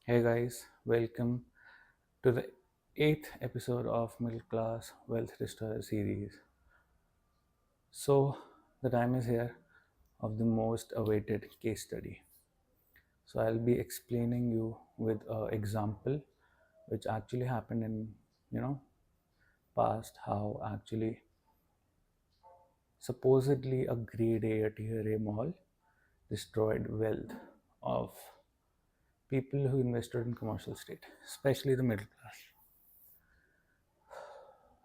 Hey guys, welcome to the eighth episode of Middle Class Wealth Restorer series. So, the time is here of the most awaited case study. So, I'll be explaining you with an example which actually happened in, you know, past how actually supposedly a grade A or tier A mall destroyed wealth of people who invested in commercial estate, especially the middle class.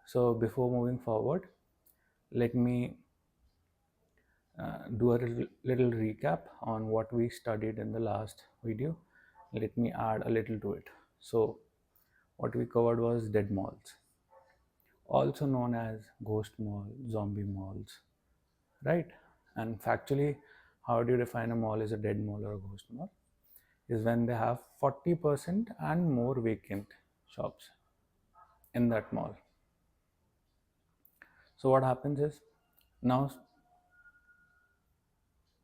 So, before moving forward, let me do a little recap on what we studied in the last video. Let me add a little to it. So, what we covered was dead malls, also known as ghost mall, zombie malls, right? And factually, how do you define a mall is a dead mall or a ghost mall? Is when they have 40% and more vacant shops in that mall. So, what happens is now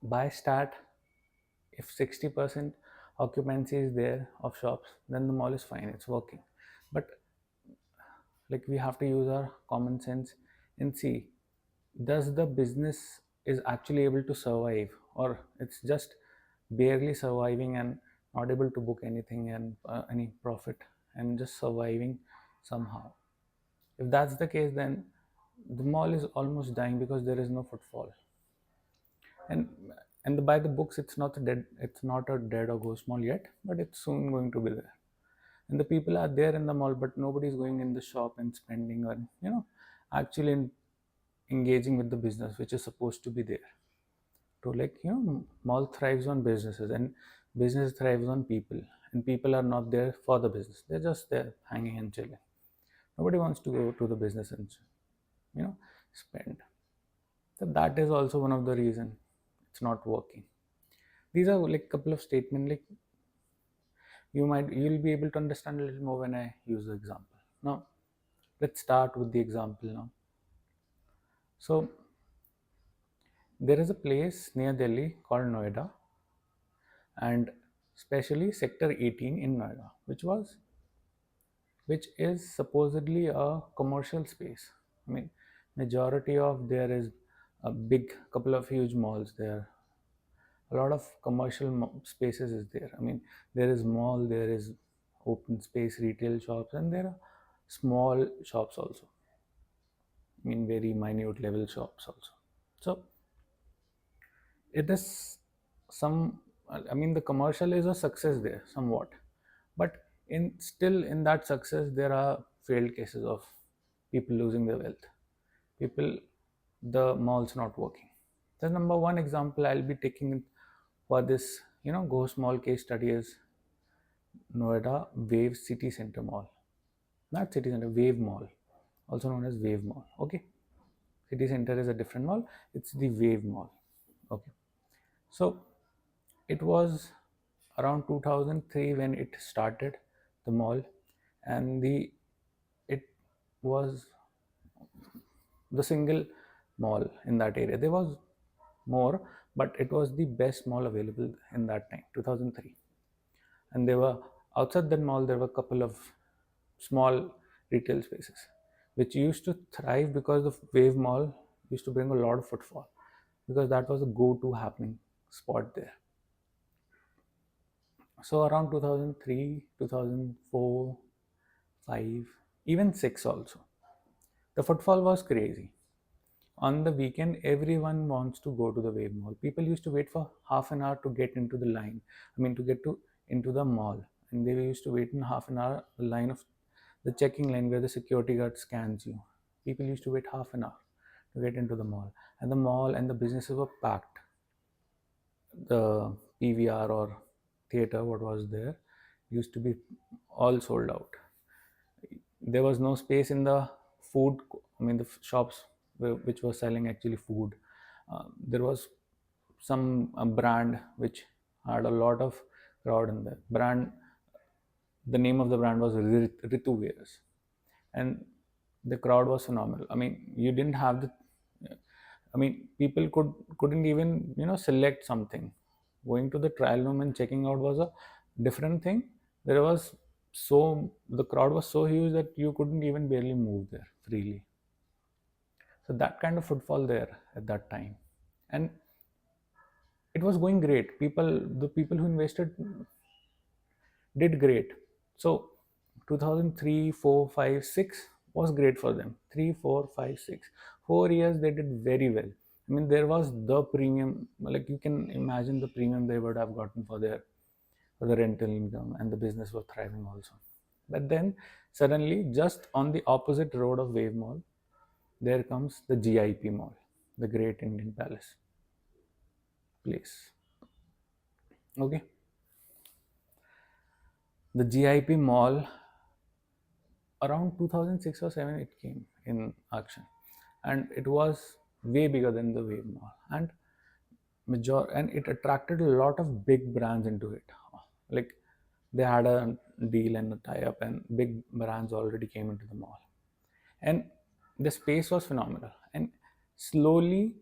by stat, if 60% occupancy is there of shops, then the mall is fine, it's working. But like we have to use our common sense and see, does the business is actually able to survive, or it's just barely surviving and not able to book anything and any profit and just surviving somehow. If that's the case, then the mall is almost dying because there is no footfall. And by the books, it's not a dead or ghost mall yet, but it's soon going to be there. And the people are there in the mall, but nobody's going in the shop and spending, or actually engaging with the business which is supposed to be there. To, mall thrives on businesses, and business thrives on people, and people are not there for the business, they're just there hanging and chilling. Nobody wants to go to the business and you know spend. So that is also one of the reason it's not working. These are like couple of statements, like you'll be able to understand a little more when I use the example. Now let's start with the example now. So there is a place near Delhi called Noida, and especially sector 18 in Noida, which is supposedly a commercial space. I mean, majority of there is a big couple of huge malls there. A lot of commercial spaces is there. I mean, there is mall, there is open space retail shops, and there are small shops also. I mean, very minute level shops also. So it is some. I mean, the commercial is a success there somewhat, but in that success there are failed cases of people losing their wealth. People, the malls not working. The number one example I'll be taking for this ghost mall case study is Noida Wave City Center Mall. Not City Center, Wave Mall, also known as Wave Mall. Okay, City Center is a different mall. It's the Wave Mall. Okay, so it was around 2003 when it started, the mall, and it was the single mall in that area. There was more, but it was the best mall available in that time, 2003. And there were outside that mall there were a couple of small retail spaces which used to thrive because the Wave Mall used to bring a lot of footfall, because that was a go-to happening spot there. So around 2003, 2004, 5, even 6 also, the footfall was crazy. On the weekend, everyone wants to go to the Wave Mall. People used to wait for half an hour to get into the line. I mean, to get to into the mall, and they used to wait in half an hour the line of the checking line where the security guard scans you. People used to wait half an hour to get into the mall and the businesses were packed. The PVR or theater, what was there, used to be all sold out. There was no space in the food. I mean, the shops which were selling actually food. There was some brand which had a lot of crowd in there. The name of the brand was Ritu Wears, and the crowd was phenomenal. I mean, you didn't have the. I mean, people couldn't even select something. Going to the trial room and checking out was a different thing, There was so the crowd was so huge that you couldn't even barely move there freely. So that kind of footfall there at that time, and it was going great. The people who invested did great. So 2003, 4, 5, 6 was great for them. 3, 4, 5, 6, 4 years they did very well. I mean, there was the premium, like you can imagine the premium they would have gotten for the rental income, and the business was thriving also. But then suddenly, just on the opposite road of Wave Mall, there comes the GIP Mall, the Great Indian Palace place. Okay, the GIP Mall around 2006 or 7 it came in action, and it was way bigger than the Wave Mall, and and it attracted a lot of big brands into it. Like they had a deal and a tie-up, and big brands already came into the mall, and the space was phenomenal. And slowly,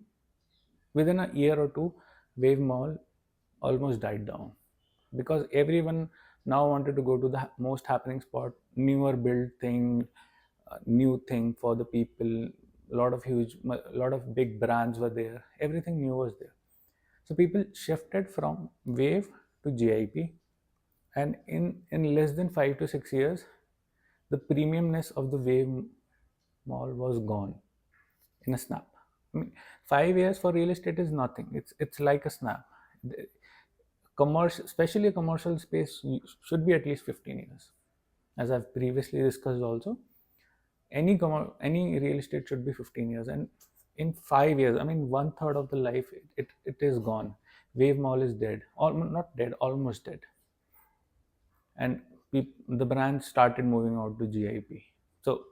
within a year or two, Wave Mall almost died down because everyone now wanted to go to the most happening spot, newer build thing, new thing for the people. A lot of big brands were there. Everything new was there. So people shifted from Wave to GIP, and in less than 5 to 6 years, the premiumness of the Wave Mall was gone in a snap. I mean, 5 years for real estate is nothing. It's like a snap. Commercial, especially a commercial space, should be at least 15 years. As I've previously discussed also, any real estate should be 15 years, and in 5 years, I mean, one third of the life, it is gone. Wave Mall is dead, not dead, almost dead, and the brand started moving out to GIP. So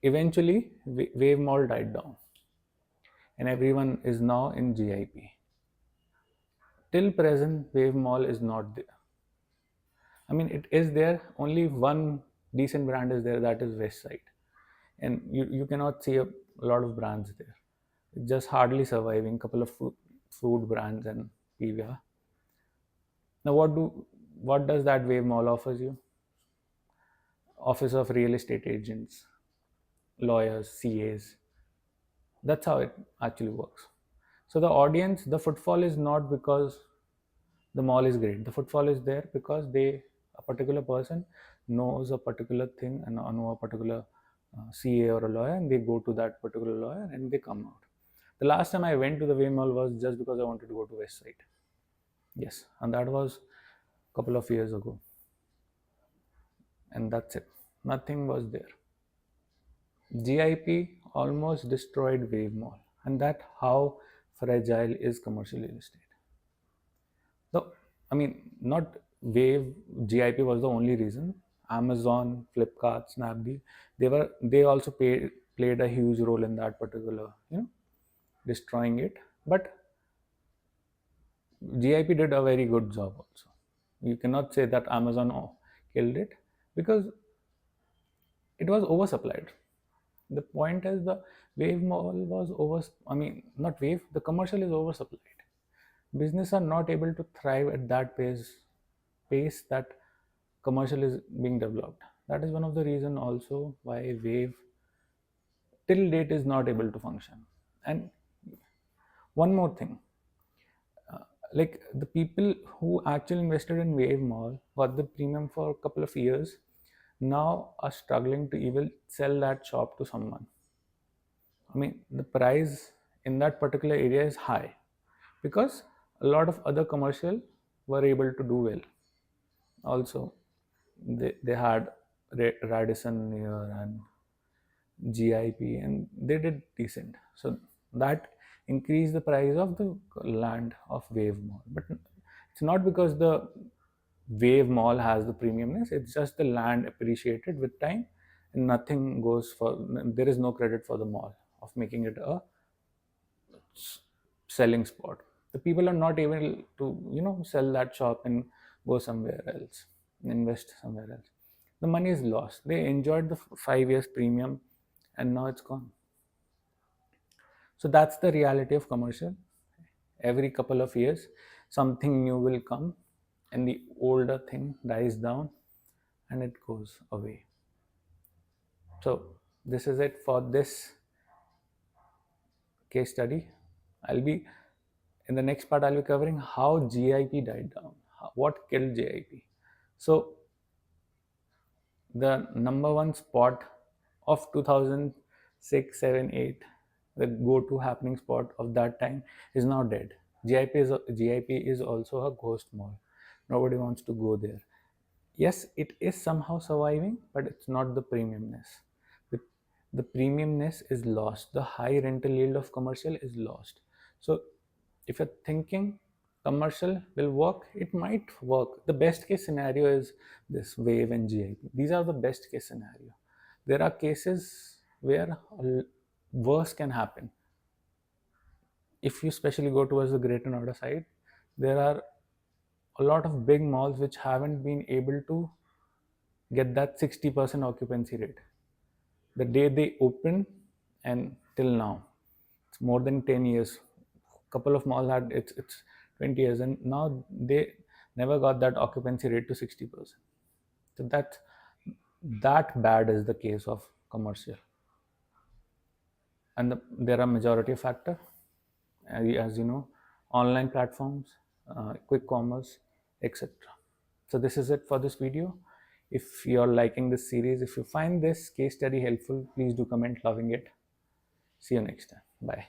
eventually, Wave Mall died down, and everyone is now in GIP. Till present, Wave Mall is not there. I mean, it is there. Only one decent brand is there. That is Westside, and you cannot see a lot of brands there. It's just hardly surviving. Couple of food brands and PVR. Now, what does that Wave Mall offers you? Office of real estate agents, lawyers, CAs. That's how it actually works. So the audience, the footfall is not because the mall is great. The footfall is there because a particular person knows a particular thing and know a particular CA or a lawyer, and they go to that particular lawyer and they come out. The last time I went to the Way Mall was just because I wanted to go to West Side. Yes, and that was a couple of years ago, and that's it. Nothing was there. GIP almost destroyed Wave Mall, and that how fragile is commercial real estate. So, I mean, not Wave, GIP was the only reason. Amazon, Flipkart, Snapdeal, they also played a huge role in that particular, destroying it. But GIP did a very good job also. You cannot say that Amazon killed it because it was oversupplied. The point is the Wave Mall was I mean, not Wave, the commercial is oversupplied. Business are not able to thrive at that pace that commercial is being developed. That is one of the reason also why Wave till date is not able to function. And one more thing, like the people who actually invested in Wave Mall got the premium for a couple of years, now are struggling to even sell that shop to someone. I mean, the price in that particular area is high because a lot of other commercial were able to do well. Also, they had Radisson here and GIP, and they did decent. So that increased the price of the land of Wave Mall. But it's not because the Wave Mall has the premiumness, it's just the land appreciated with time, and nothing goes for, there is no credit for the mall of making it a selling spot. The people are not able to, sell that shop and go somewhere else, invest somewhere else. The money is lost. They enjoyed the 5 years premium, and now it's gone. So that's the reality of commercial. Every couple of years, something new will come, and the older thing dies down and it goes away. So this is it for this case study. I'll be in the next part, I'll be covering how GIP died down, what killed GIP. So the number one spot of 2006, 7, 8, the go-to happening spot of that time is now dead. GIP is also a ghost mall. Nobody wants to go there. Yes, it is somehow surviving, but it's not the premiumness. The, the premiumness is lost. The high rental yield of commercial is lost. So if you're thinking commercial will work, it might work. The best case scenario is this wave and GIP. These are the best case scenario. There are cases where worse can happen. If you especially go towards the Greater Noida side, there are a lot of big malls which haven't been able to get that 60% occupancy rate. The day they open and till now, it's more than 10 years. Couple of malls had it's 20 years, and now they never got that occupancy rate to 60%. So that bad is the case of commercial. And there are majority factor, as you know, online platforms, quick commerce, etc. So this is it for this video. If you're liking this series, if you find this case study helpful, please do comment loving it. See you next time. Bye.